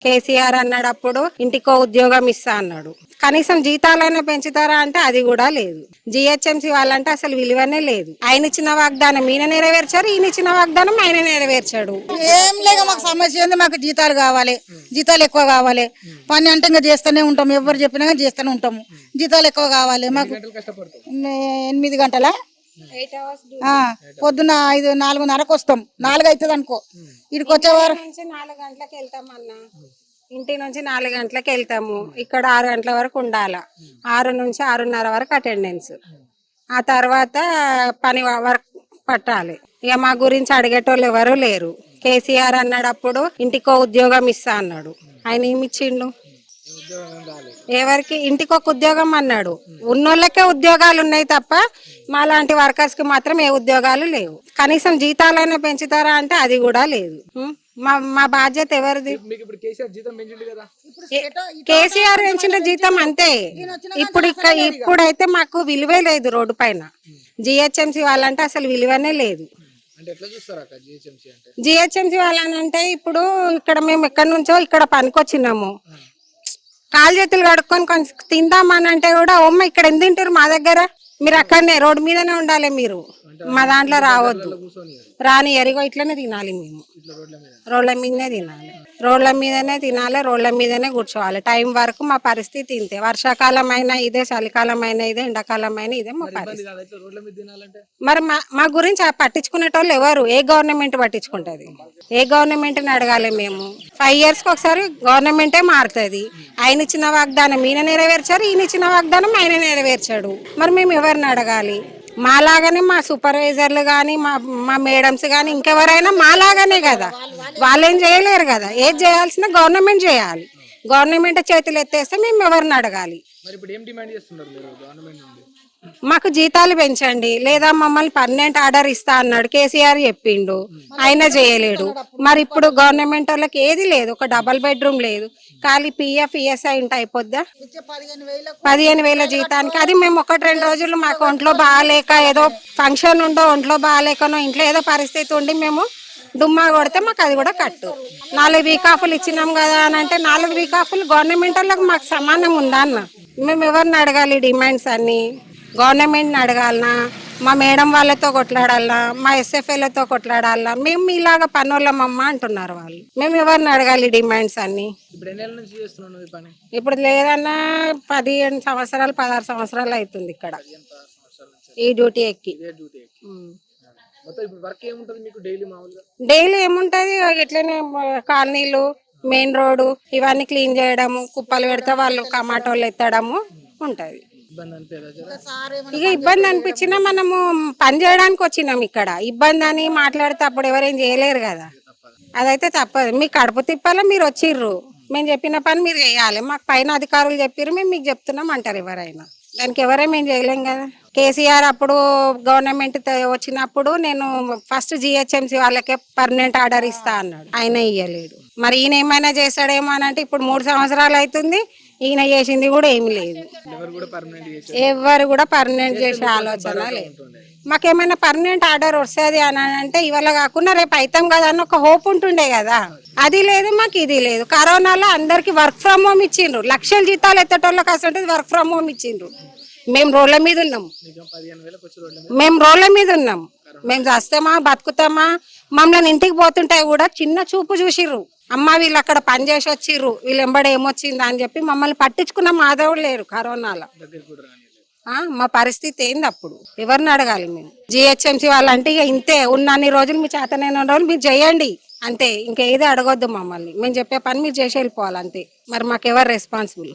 కేసీఆర్ అన్నాడు అప్పుడు ఇంటికో ఉద్యోగం ఇస్తా అన్నాడు. కనీసం జీతాలైనా పెంచుతారా అంటే అది కూడా లేదు. జిహెచ్ఎంసీ వాళ్ళంటే అసలు విలువనే లేదు. ఆయన ఇచ్చిన వాగ్దానం ఈయన నెరవేర్చారు, ఈయన ఇచ్చిన వాగ్దానం ఆయన నెరవేర్చాడు. ఏం లేక మాకు సమస్య ఏంది, మాకు జీతాలు కావాలి, జీతాలు ఎక్కువ కావాలి. పని అంటే ఇంకా చేస్తూనే ఉంటాము, ఎవరు చెప్పినా కానీ చేస్తూనే ఉంటాము. జీతాలు ఎక్కువ కావాలి మాకు. 8 గంటల పొద్దున్న 4:30కు వస్తాం, 4 అవుతుంది అనుకో. ఇక్కడికి వచ్చేవారు 4 గంటలకు వెళ్తాం అన్న, ఇంటి నుంచి 4 గంటలకు వెళ్తాము, ఇక్కడ 6 గంటల వరకు ఉండాలా. 6 నుంచి 6:30 వరకు అటెండెన్స్. ఆ తర్వాత పని వర్క్ పట్టాలి. ఇక మా గురించి అడిగేటోళ్ళు ఎవరు లేరు. కేసీఆర్ అన్నాడు అప్పుడు ఇంటికో ఉద్యోగం ఇస్తా అన్నాడు. ఆయన ఏమి ఇచ్చిండు? ఎవరికి? ఇంటికి ఒక ఉద్యోగం అన్నాడు. ఉన్నోళ్ళకే ఉద్యోగాలు ఉన్నాయి తప్ప మా లాంటి వర్కర్స్ కి మాత్రం ఏ ఉద్యోగాలు లేవు. కనీసం జీతాలైనా పెంచుతారా అంటే అది కూడా లేదు. మా బాధ్యత ఎవరిది? కేసీఆర్ పెంచిన జీతం అంతే. ఇప్పుడైతే మాకు విలువే లేదు. రోడ్డు పైన జిహెచ్ఎంసీ వాళ్ళంటే అసలు విలువనే లేదు. జిహెచ్ఎంసీ వాళ్ళనంటే ఇప్పుడు ఇక్కడ మేము ఎక్కడి నుంచో ఇక్కడ పనికొచ్చినాము, కాలు చేతులు కడుక్కొని కొంచెం తిందామని అంటే కూడా ఓమ్మ ఇక్కడ ఎందుకు తింటారు మా దగ్గర, మీరు అక్కడనే రోడ్డు మీదనే ఉండాలి, మీరు మా దాంట్లో రావద్దు, రాని ఎరిగో ఇట్లనే తినాలి. మేము రోడ్ల మీదనే తినాలి, రోడ్ల మీదనే కూర్చోవాలి. టైం వరకు మా పరిస్థితి ఇంతే. వర్షాకాలం అయినా ఇదే, చలికాలం అయినా ఇదే, ఎండాకాలం అయినా ఇదే మా పరిస్థితి. మరి మా గురించి పట్టించుకునేటోళ్ళు ఎవరు? ఏ గవర్నమెంట్ పట్టించుకుంటది? ఏ గవర్నమెంట్ని అడగాలి మేము? 5 years కి ఒకసారి గవర్నమెంటే మారుతుంది. ఆయన ఇచ్చిన వాగ్దానం ఈయన నెరవేర్చారు, ఈయన ఇచ్చిన వాగ్దానం ఆయన నెరవేర్చాడు. మరి మేము ఎవరిని అడగాలి? మాలాగానే మా సూపర్వైజర్లు కానీ మా మేడమ్స్ కానీ ఇంకెవరైనా మాలాగానే కదా, వాళ్ళేం చేయలేరు కదా. ఏది చేయాల్సిన గవర్నమెంట్ చేయాలి. గవర్నమెంట్ చేతులు ఎత్తేస్తే మేము ఎవరిని అడగాలి? మాకు జీతాలు పెంచండి, లేదా మమ్మల్ని పర్మనెంట్ ఆర్డర్ ఇస్తా అన్నాడు కేసీఆర్, చెప్పిండు, ఆయన చేయలేడు. మరి ఇప్పుడు గవర్నమెంట్ వాళ్ళకి ఏది లేదు, ఒక డబల్ బెడ్రూమ్ లేదు, ఖాళీ పిఎఫ్ ఈఎస్ఐ ఉంటే అయిపోద్దా? 15,000 జీతానికి. అది మేము 1-2 రోజులు మాకు ఒంట్లో బాగాలేక, ఏదో ఫంక్షన్ ఉండో, ఒంట్లో బాగాలేకనో, ఇంట్లో ఏదో పరిస్థితి ఉండి మేము డుమ్మా కొడితే మాకు అది కూడా కట్టు. 4 వీక్ ఆఫ్లు ఇచ్చినాం కదా అని అంటే 4 వీక్ ఆఫ్లు గవర్నమెంట్ వాళ్ళకి మాకు సమానం ఉందా అన్న? మేము ఎవరిని అడగాలి? డిమాండ్స్ అన్ని గవర్నమెంట్ని అడగాలనా? మా మేడం వాళ్ళతో కొట్లాడాలనా? మా ఎస్ఎఫ్ఐలతో కొట్లాడాలనా? మేము ఇలాగ పనులమమ్మ అంటున్నారు వాళ్ళు. మేము ఎవరిని అడగాలి డిమాండ్స్ అన్ని? ఇప్పుడు లేదన్నా 15 సంవత్సరాలు 16 సంవత్సరాలు అవుతుంది ఇక్కడ ఈ డ్యూటీ ఎక్కి. డైలీ ఏముంటది, ఇట్లనే కాలనీలు, మెయిన్ రోడ్డు ఇవన్నీ క్లీన్ చేయడము, కుప్పలు పెడితే వాళ్ళు కమాటోళ్ళు ఎత్తడము ఉంటది. ఇక ఇబ్బంది అనిపించినా మనము పని చేయడానికి వచ్చినాం ఇక్కడ. ఇబ్బంది అని మాట్లాడితే అప్పుడు ఎవరేం చేయలేరు కదా, అదైతే తప్పదు. మీకు కడుపు తిప్పాలా, మీరు వచ్చిర్రు, మేము చెప్పిన పని మీరు చేయాలి. మాకు పైన అధికారులు చెప్పారు, మేము మీకు చెప్తున్నాం అంటారు ఎవరైనా. దానికి ఎవరేమేం చేయలేం కదా. కేసీఆర్ అప్పుడు గవర్నమెంట్ వచ్చినప్పుడు నేను ఫస్ట్ జిహెచ్ఎంసీ వాళ్ళకే పర్మనెంట్ ఆర్డర్ ఇస్తా అన్నాడు, ఆయన ఇయ్యలేడు. మరి ఈయన ఏమైనా చేస్తాడేమో అని అంటే ఇప్పుడు 3 సంవత్సరాలు అవుతుంది, ఈయన చేసింది కూడా ఏమి లేదు. ఎవరు కూడా పర్మనెంట్ చేసే ఆలోచన లేదు. మాకేమైనా పర్మనెంట్ ఆర్డర్ వస్తుంది అని అంటే ఇవాళ కాకుండా రేపు అవుతాం కదా అని ఒక హోప్ ఉంటుండే కదా, అది లేదు. మాకు ఇది లేదు. కరోనాలో అందరికి వర్క్ ఫ్రమ్ హోమ్ ఇచ్చిండ్రు, లక్షల జీతాలు ఎత్తటోళ్ళకి అసలు వర్క్ ఫ్రమ్ హోమ్ ఇచ్చిండ్రు. మేము రోడ్ల మీద ఉన్నాం, మేము చేస్తామా బతుకుతామా? మమ్మల్ని ఇంటికి పోతుంటే కూడా చిన్న చూపు చూసిర్రు. అమ్మ వీళ్ళు అక్కడ పని చేసి వచ్చిర్రు, వీళ్ళు ఎంబడి ఏమొచ్చిందా అని చెప్పి మమ్మల్ని పట్టించుకున్న మాధవుడు లేరు కరోనాలో. మా పరిస్థితి ఏంది అప్పుడు? ఎవరిని అడగాలి మేము? జిహెచ్ఎంసీ వాళ్ళంటే ఇక ఇంతే, ఉన్నన్ని రోజులు మీ చేతనైన రోజులు మీరు చేయండి అంతే, ఇంకేది అడగొద్దు మమ్మల్ని. మేము చెప్పే పని మీరు చేసి వెళ్ళిపోవాలి అంతే. మరి మాకెవరు రెస్పాన్సిబుల్?